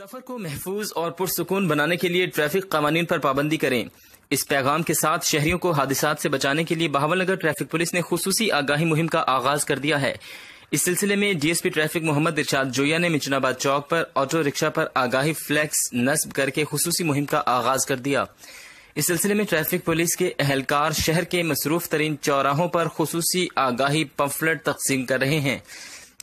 سفر کو محفوظ اور پرسکون بنانے کے لیے ٹریفک قوانین پر پابندی کریں۔ اس پیغام کے ساتھ شہریوں کو حادثات سے بچانے کے لیے بہاول نگر ٹریفک پولیس نے خصوصی آگاہی مہم کا آغاز کر دیا ہے۔ اس سلسلے میں ڈی ایس پی ٹریفک محمد ارشاد جویا نے مچن آباد چوک پر آٹو رکشہ پر آگاہی فلیکس نصب کر کے خصوصی مہم کا آغاز کر دیا۔ اس سلسلے میں ٹریفک پولیس کے اہلکار شہر کے مصروف ترین چوراہوں پر خصوصی آگاہی پمفلٹ تقسیم کر رہے ہیں۔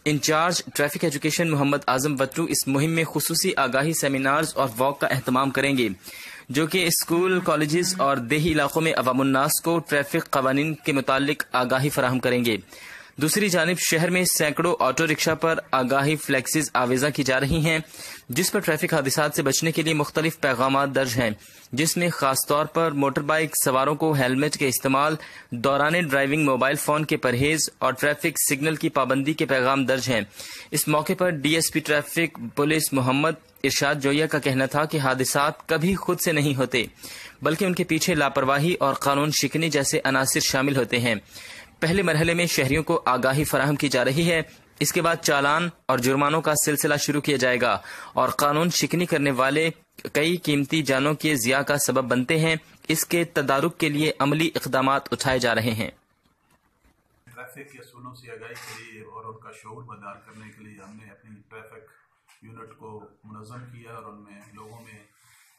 Incharge traffic education Muhammad Azam بٹو اس مہم میں خصوصی آگاہی سیمینارز اور واک کا اہتمام کریں گے، جو کہ اسکول، کالجز اور دیہی علاقوں میں عوام الناس کو ٹریفک قوانین کے متعلق آگاہی فراہم کریں گے۔ دوسری جانب شہر میں سینکڑوں آٹو رکشہ پر آگاہی فلیکسز آویزاں کی جا رہی ہیں، جس پر ٹریفک حادثات سے بچنے کے لیے مختلف پیغامات درج ہیں، جس میں خاص طور پر موٹر بائیک سواروں کو ہیلمٹ کے استعمال، دوران ڈرائیونگ موبائل فون کے پرہیز اور ٹریفک سگنل کی پابندی کے پیغام درج ہیں۔ اس موقع پر D S P traffic police Muhammad Irshad Joya کا کہنا تھا کہ حادثات کبھی خود سے نہیں ہوتے، بلکہ ان کے پیچھے لاپرواہی اور قانون شکنی جیسے عناصر شامل ہوتے ہیں۔ پہلے مرحلے میں شہریوں کو آگاہی فراہم کی جا رہی ہے، اس کے بعد چالان اور جرمانوں کا سلسلہ شروع کیا جائے گا اور قانون شکنی کرنے والے کئی قیمتی جانوں کے ضیاع کا سبب بنتے ہیں۔ اس کے تدارک کے لیے عملی اقدامات اٹھائے جا رہے ہیں۔ ٹریفک کے اصولوں سے آگاہی کے لیے اور ان کا شعور بیدار کرنے کے لیے ہم نے اپنی ٹریفک یونٹ کو منظم کیا اور ان میں لوگوں میں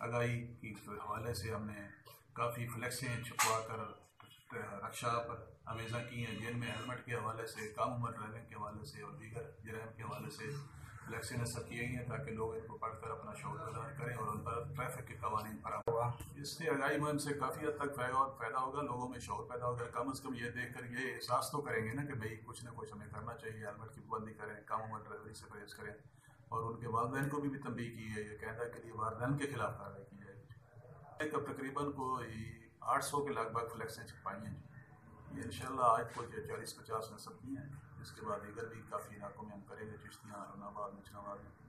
آگاہی کے حوالے سے ہم نے کافی فلیکسیں چھپوا کر رکشہ پر آویزاں کی ہیں، جن میں ہیلمٹ کے حوالے سے، کم عمر ڈرائیونگ کے حوالے سے اور دیگر جرائم کے حوالے سے فلیکسیں نصب کی گئی ہیں تاکہ لوگ ان کو پڑھ کر اپنا شعور بیدار کریں اور ان پر ٹریفک کے قوانین فراہم ہوا۔ اس سے آگاہی مہم سے کافی حد تک فائدہ ہوگا، لوگوں میں شعور پیدا ہوگا، کم از کم یہ دیکھ کر یہ احساس تو کریں گے نا کہ بھئی کچھ نہ کچھ ہمیں کرنا چاہیے، ہیلمٹ کی پابندی کریں، کم عمر ڈرائیوری سے پرہیز کریں، اور ان کے والدین کو بھی تنبیہ کی ہے، یہ قاعدہ کے لیے والدین کے خلاف کارروائی کی جائے گی۔ اب تقریباً 800 کے لگ بھگ فلیکسیں چھپائی ہیں، یہ انشاءاللہ آج کچھ 40-50 نصب کی ہیں، اس کے بعد دیگر بھی کافی علاقوں میں ہم کریں گے، چشتیاں، ارون آباد، مچن آباد میں۔